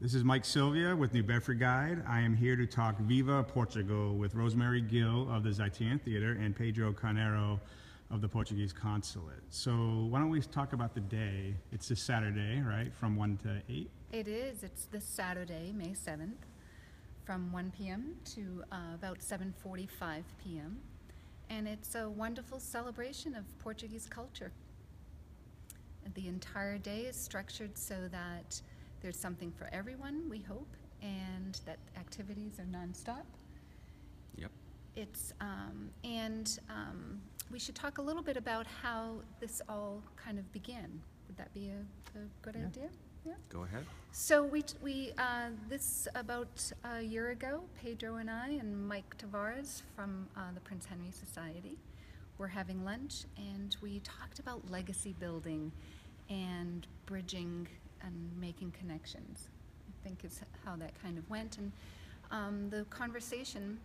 This is Mike Sylvia with New Bedford Guide. I am here to talk Viva Portugal with Rosemary Gill of the Zeiterion Theater and Pedro Carneiro of the Portuguese Consulate. So why don't we talk about the day? It's this Saturday, right, from 1 to 8? It is. It's this Saturday, May 7th, from 1 p.m. to about 7:45 p.m. And it's a wonderful celebration of Portuguese culture. The entire day is structured so that there's something for everyone, we hope, and that activities are nonstop. Yep. It's we should talk a little bit about how this all kind of began. Would that be a good idea? Yeah. Go ahead. So this about a year ago, Pedro and I and Mike Tavares from the Prince Henry Society were having lunch, and we talked about legacy building and bridging and making connections, I think is how that kind of went. And the conversation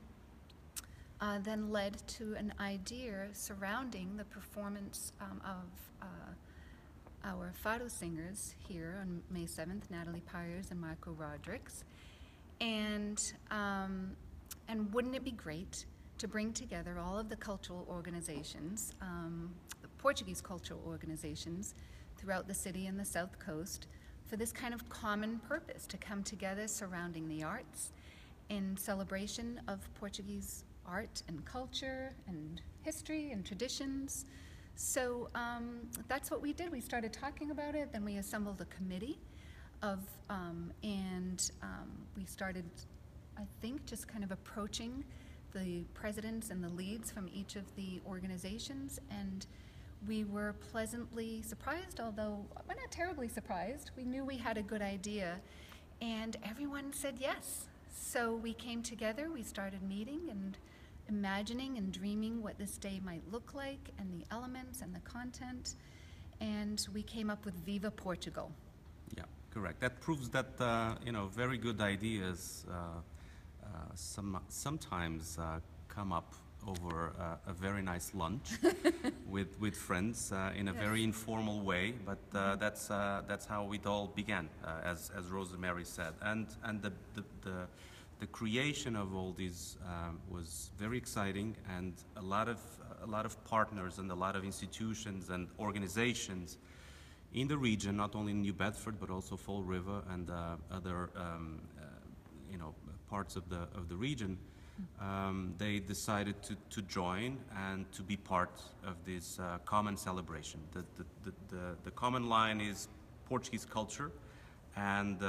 then led to an idea surrounding the performance of our fado singers here on May 7th, Natalie, Pires, and Rodricks. And wouldn't it be great to bring together all of the cultural organizations, the Portuguese cultural organizations throughout the city and the South Coast, for this kind of common purpose, to come together surrounding the arts in celebration of Portuguese art and culture and history and traditions. So that's what we did. We started talking about it, then we assembled a committee of, we started, I think, just kind of approaching the presidents and the leads from each of the organizations, and we were pleasantly surprised, although we're not terribly surprised. We knew we had a good idea, and everyone said yes. So we came together, we started meeting and imagining and dreaming what this day might look like, and the elements and the content, and we came up with Viva Portugal. Yeah, correct. That proves that very good ideas sometimes come up over a very nice lunch with friends in a very informal way, but that's how it all began, as Rosemary said, and the creation of all these was very exciting, and a lot of partners and a lot of institutions and organizations in the region, not only in New Bedford but also Fall River and other parts of the region. They decided to join and to be part of this common celebration. The common line is Portuguese culture, and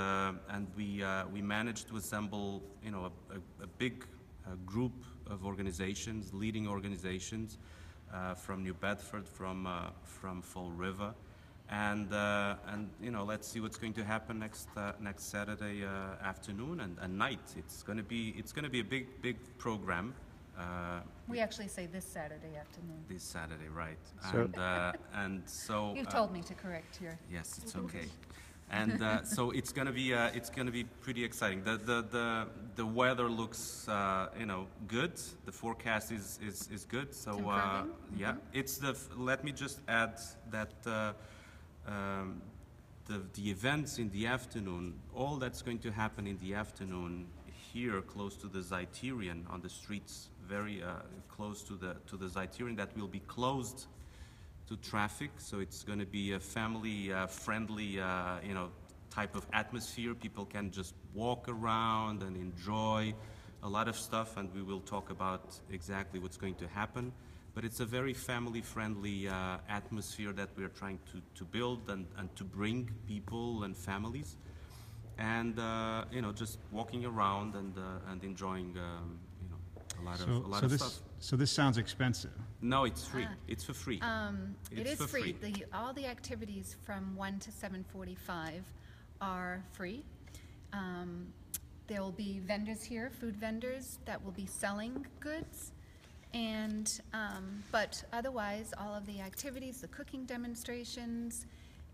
we managed to assemble a big group of organizations, leading organizations from New Bedford, from Fall River, and let's see what's going to happen next Saturday afternoon and night. It's going to be a big program. We actually say this Saturday afternoon. This Saturday, right? So, and so you told me to correct your. Yes, it's okay. And so it's gonna be pretty exciting. The weather looks good. The forecast is good. So yeah, it's let me just add that the events in the afternoon, all that's going to happen in the afternoon here, close to the Zeiterion, on the streets, very close to the Zeiterion, that will be closed to traffic, so it's going to be a family-friendly, type of atmosphere. People can just walk around and enjoy a lot of stuff, and we will talk about exactly what's going to happen. But it's a very family-friendly atmosphere that we're trying to build and to bring people and families, and just walking around and enjoying a lot of stuff. So this sounds expensive. No, it's free. It's for free. It is free. All the activities from 1 to 7:45 are free. There will be vendors here, food vendors, that will be selling goods, and but otherwise, all of the activities, the cooking demonstrations,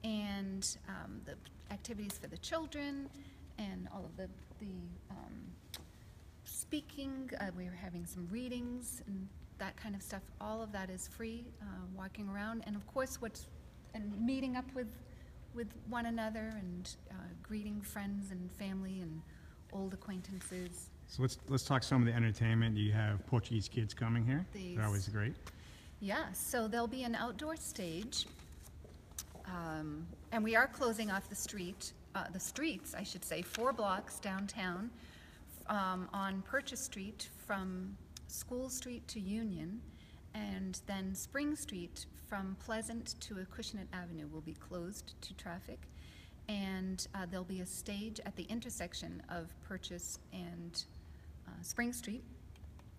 and the activities for the children, and all of the speaking. We're having some readings and that kind of stuff. All of that is free, walking around, and of course meeting up with with one another and greeting friends and family and old acquaintances. So let's talk some of the entertainment. You have Portuguese kids coming here. They're always great. Yeah, so there'll be an outdoor stage, and we are closing off the streets, I should say, 4 blocks downtown on Purchase Street from School Street to Union, and then Spring Street from Pleasant to Acushnet Avenue will be closed to traffic, and there'll be a stage at the intersection of Purchase and Spring Street,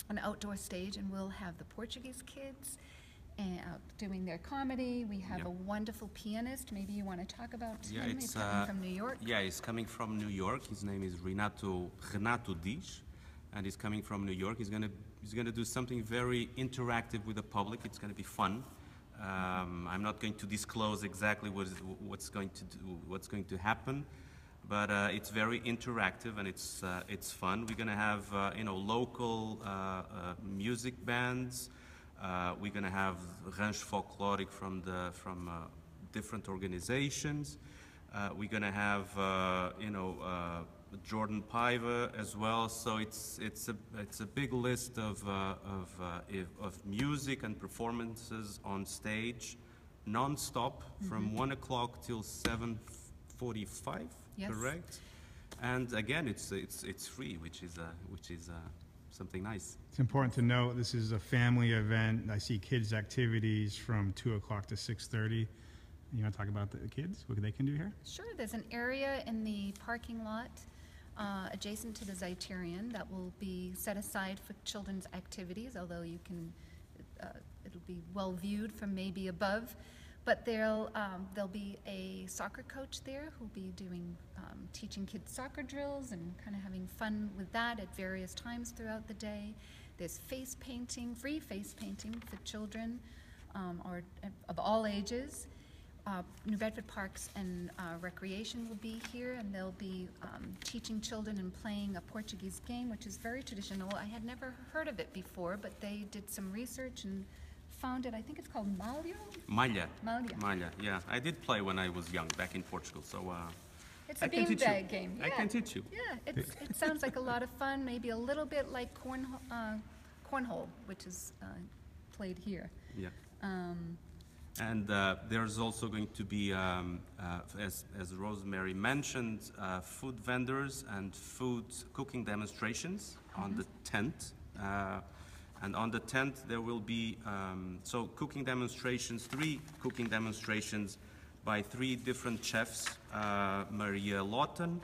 an outdoor stage, and we'll have the Portuguese kids doing their comedy. We have a wonderful pianist. Maybe you want to talk about him. He's coming from New York. Yeah, he's coming from New York. His name is Renato Diz, and he's coming from New York. He's gonna do something very interactive with the public. It's gonna be fun. I'm not going to disclose exactly what's going to happen, but it's very interactive and it's fun. We're gonna have local music bands. We're gonna have ranch folkloric from different organizations. We're gonna have Jordan Piva as well. So it's a big list of music and performances on stage, non-stop from 1 o'clock till 7:45. Yes. Correct. And again, it's free, which is something nice. It's important to note this is a family event. I see kids' activities from 2 o'clock to 6:30. You want to talk about the kids, what they can do here? Sure, there's an area in the parking lot adjacent to the Zeiterion that will be set aside for children's activities, although you can, it'll be well viewed from maybe above. But there'll be a soccer coach there who'll be doing, teaching kids soccer drills and kind of having fun with that at various times throughout the day. There's face painting, free face painting for children or of all ages. New Bedford Parks and Recreation will be here, and they'll be teaching children and playing a Portuguese game, which is very traditional. I had never heard of it before, but they did some research and found it. I think it's called Malha. Malha. Yeah, I did play when I was young back in Portugal, so it's a beanbag game. Yeah. I can teach you. Yeah, it sounds like a lot of fun, maybe a little bit like cornhole, which is played here. Yeah. And there's also going to be, as Rosemary mentioned, food vendors and food cooking demonstrations on the 10th. And on the 10th, there will be, cooking demonstrations, 3 cooking demonstrations by 3 different chefs, Maria Lawton,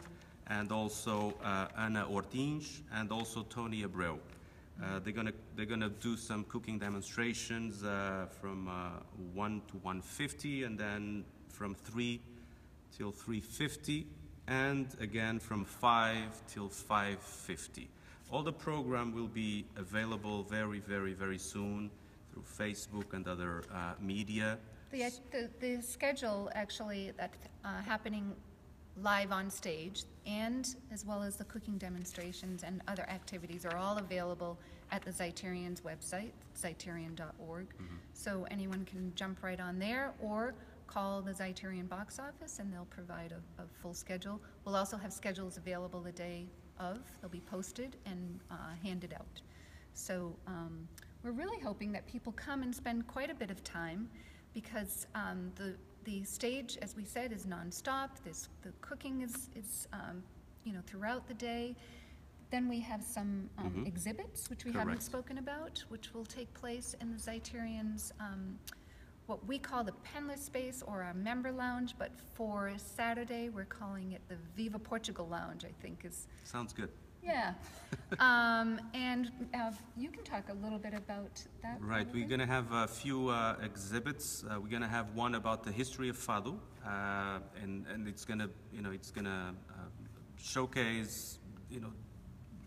and also Ana Ortins, and also Tony Abreu. They're gonna do some cooking demonstrations from 1 to 1:50, and then from 3 till 3:50, and again from 5 till 5:50. All the program will be available very, very, very soon through Facebook and other media. The schedule actually that's happening live on stage, and as well as the cooking demonstrations and other activities are all available at the Zeiterion's website, zeiterion.org. So anyone can jump right on there or call the Zeiterion box office and they'll provide a full schedule. We'll also have schedules available the day of. They'll be posted and handed out. So we're really hoping that people come and spend quite a bit of time, because the stage, as we said, is nonstop. The cooking is throughout the day. Then we have some exhibits, which we haven't spoken about, which will take place in the Zeiterion's what we call the Pendler Space or our member lounge, but for Saturday we're calling it the Viva Portugal Lounge, I think is. Sounds good. Yeah. And you can talk a little bit about that. Right, we're going to have a few exhibits. We're going to have one about the history of Fado, and it's going to showcase,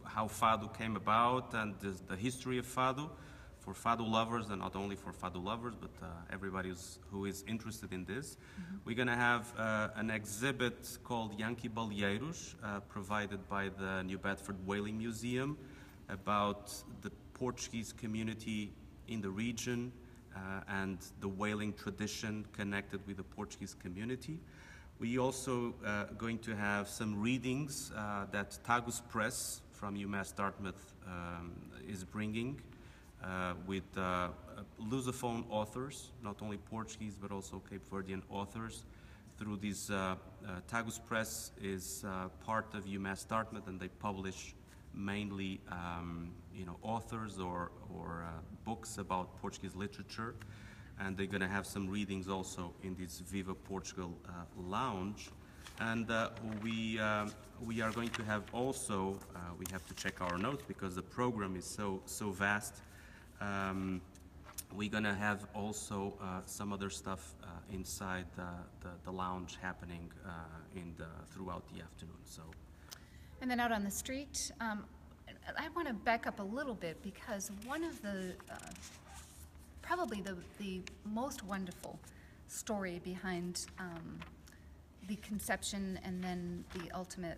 how Fado came about and the history of Fado for Fado lovers, and not only for Fado lovers, but everybody who is interested in this. We're going to have an exhibit called Yankee Baleeiros, provided by the New Bedford Whaling Museum, about the Portuguese community in the region and the whaling tradition connected with the Portuguese community. We also going to have some readings that Tagus Press from UMass Dartmouth is bringing with Lusophone authors, not only Portuguese but also Cape Verdean authors. Through this, Tagus Press is part of UMass Dartmouth, and they publish mainly authors or books about Portuguese literature. And they're going to have some readings also in this Viva Portugal lounge. And we are going to have also, we have to check our notes because the program is so vast. We're going to have also some other stuff inside the lounge happening throughout the afternoon. So. And then out on the street, I want to back up a little bit because one of the probably the most wonderful story behind the conception and then the ultimate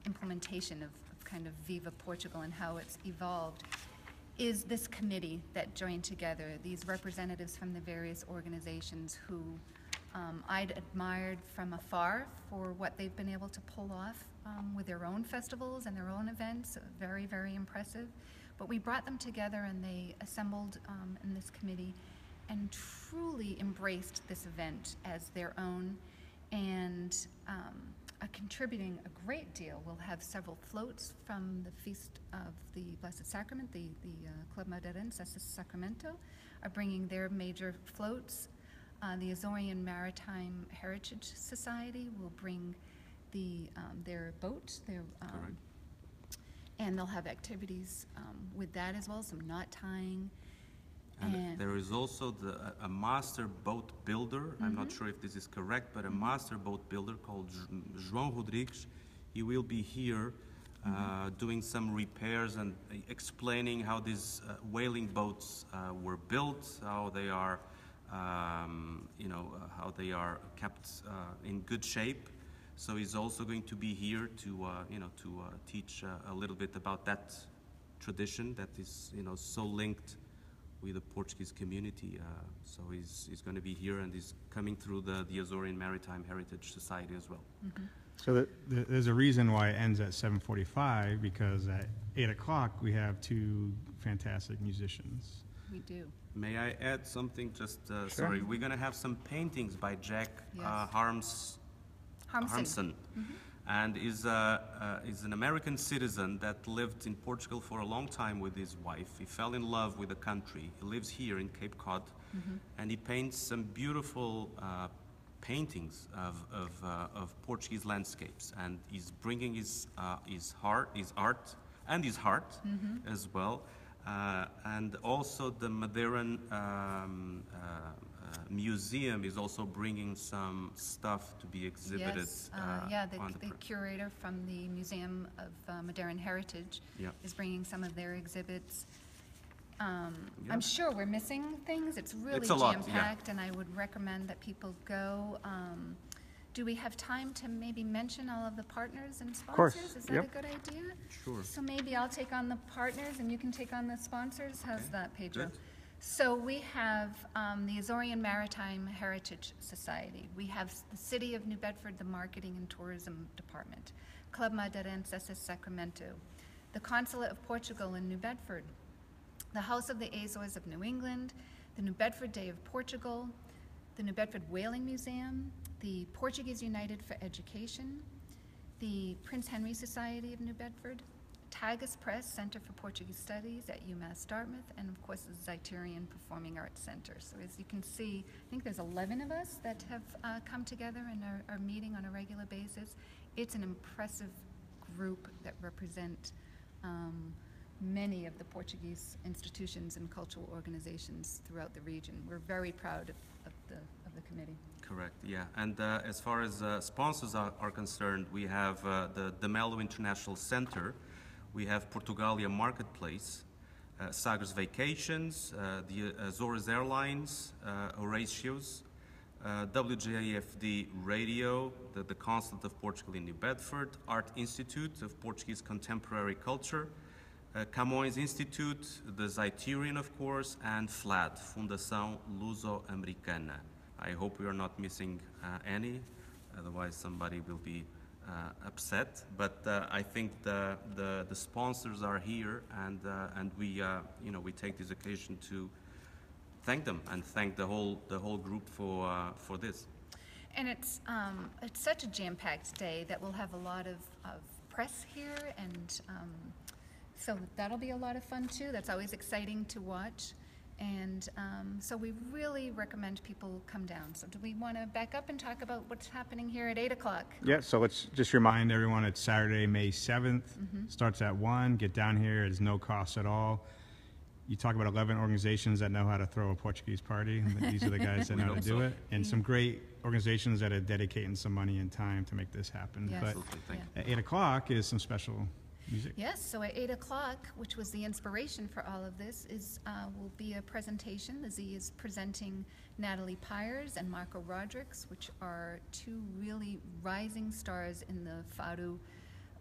implementation of kind of Viva Portugal and how it's evolved is this committee that joined together, these representatives from the various organizations who I'd admired from afar for what they've been able to pull off with their own festivals and their own events. Very, very impressive. But we brought them together and they assembled in this committee and truly embraced this event as their own and are contributing a great deal. We'll have several floats from the Feast of the Blessed Sacrament. The Club Madeirense de Sacramento are bringing their major floats. The Zeiterion Maritime Heritage Society will bring their boat, and they'll have activities with that as well, some knot tying. And there is also a master boat builder. I'm not sure if this is correct, but a master boat builder called João Rodricks. He will be here doing some repairs and explaining how these whaling boats were built, how they are, how they are kept in good shape. So he's also going to be here to, teach a little bit about that tradition that is, so linked with the Portuguese community. So he's going to be here, and he's coming through the Zeiterion Maritime Heritage Society as well. So there's a reason why it ends at 7:45, because at 8 o'clock we have two fantastic musicians. We do. May I add something? Just sorry, we're going to have some paintings by Jack Hansen. And is an American citizen that lived in Portugal for a long time with his wife. He fell in love with the country. He lives here in Cape Cod, and he paints some beautiful paintings of Portuguese landscapes. And he's bringing his art, as well, and also the Madeiran Museum is also bringing some stuff to be exhibited. Yes, the curator from the Museum of Madeiran Heritage is bringing some of their exhibits. I'm sure we're missing things. It's really jam-packed, and I would recommend that people go. Do we have time to maybe mention all of the partners and sponsors? Of course. Is that a good idea? Sure. So maybe I'll take on the partners and you can take on the sponsors. How's that, Pedro? Good. So we have the Zeiterion Maritime Heritage Society. We have the City of New Bedford, the Marketing and Tourism Department, Club Madeirense de Sacramento, the Consulate of Portugal in New Bedford, the House of the Azores of New England, the New Bedford Day of Portugal, the New Bedford Whaling Museum, the Portuguese United for Education, the Prince Henry Society of New Bedford, Tagus Press Center for Portuguese Studies at UMass Dartmouth, and of course the Zeiterion Performing Arts Center. So as you can see, I think there's 11 of us that have come together and are meeting on a regular basis. It's an impressive group that represent many of the Portuguese institutions and cultural organizations throughout the region. We're very proud of the committee. Correct, yeah. And as far as sponsors are concerned, we have the Demelo International Center, we have Portugalia Marketplace, Sagres Vacations, the Azores Airlines, Horatios, WJFD Radio, the Consulate of Portugal in New Bedford, Art Institute of Portuguese Contemporary Culture, Camões Institute, the Zeiterion, of course, and FLAD, Fundação Luso-Americana. I hope we are not missing any. Otherwise, somebody will be upset. But I think the sponsors are here, and we we take this occasion to thank them and thank the whole group for this. And it's such a jam-packed day that we'll have a lot of press here, and so that'll be a lot of fun too. That's always exciting to watch. And so we really recommend people come down. So do we want to back up and talk about what's happening here at 8 o'clock? Yeah, so let's just remind everyone it's Saturday, May 7th. Starts at 1. Get down here. It's no cost at all. You talk about 11 organizations that know how to throw a Portuguese party. These are the guys that know how to do it. And some great organizations that are dedicating some money and time to make this happen. Yes. But at 8 o'clock is some special music. Yes, so at 8 o'clock, which was the inspiration for all of this, will be a presentation. The Z is presenting Natalie Pires and Marco Rodricks, which are two really rising stars in the fado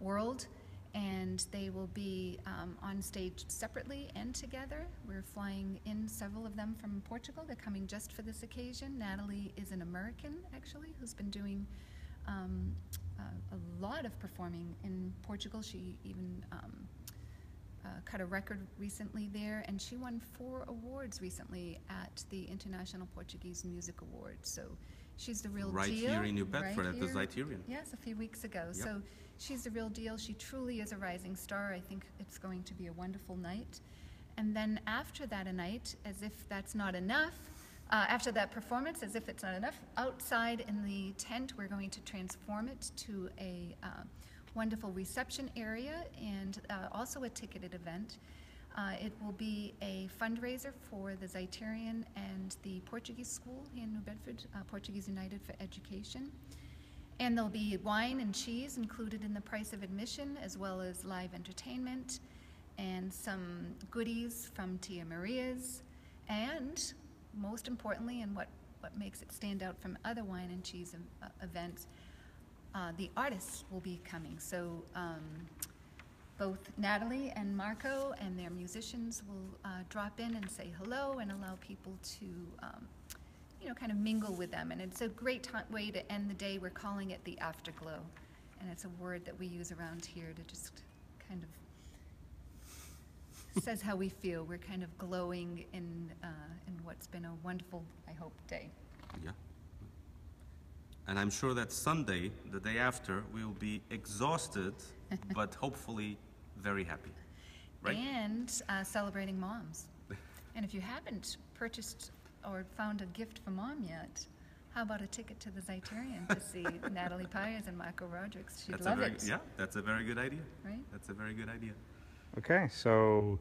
world. And they will be on stage separately and together. We're flying in several of them from Portugal. They're coming just for this occasion. Natalie is an American, actually, who's been doing a lot of performing in Portugal. She even cut a record recently there, and she won 4 awards recently at the International Portuguese Music Awards. So she's the real deal. Right here in New Bedford at the Zeiterion. Yes, a few weeks ago. Yep. So she's the real deal. She truly is a rising star. I think it's going to be a wonderful night. And then after that a night, as if that's not enough, after that performance, as if it's not enough, outside in the tent, we're going to transform it to a wonderful reception area and also a ticketed event. It will be a fundraiser for the Zeiterion and the Portuguese School here in New Bedford, Portuguese United for Education. And there'll be wine and cheese included in the price of admission, as well as live entertainment and some goodies from Tia Maria's. And most importantly, and what makes it stand out from other wine and cheese events, the artists will be coming. So both Natalie and Marco and their musicians will drop in and say hello and allow people to kind of mingle with them. And it's a great way to end the day. We're calling it the afterglow. And it's a word that we use around here to just kind of says how we feel. We're kind of glowing in what's been a wonderful, I hope, day. Yeah. And I'm sure that Sunday, the day after, we will be exhausted, but hopefully very happy. Right? And celebrating moms. And if you haven't purchased or found a gift for mom yet, how about a ticket to the Zeiterion to see Natalie Pires and Marco Rodricks? She'd love it. Yeah, that's a very good idea. Right? That's a very good idea. Okay, so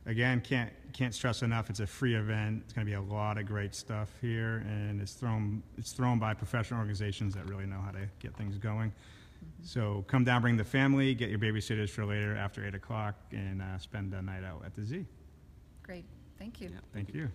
again, can't stress enough. It's a free event. It's going to be a lot of great stuff here, and it's thrown by professional organizations that really know how to get things going. So come down, bring the family, get your babysitters for later after 8 o'clock, and spend the night out at the Z. Great. Thank you. Yeah, Thank you.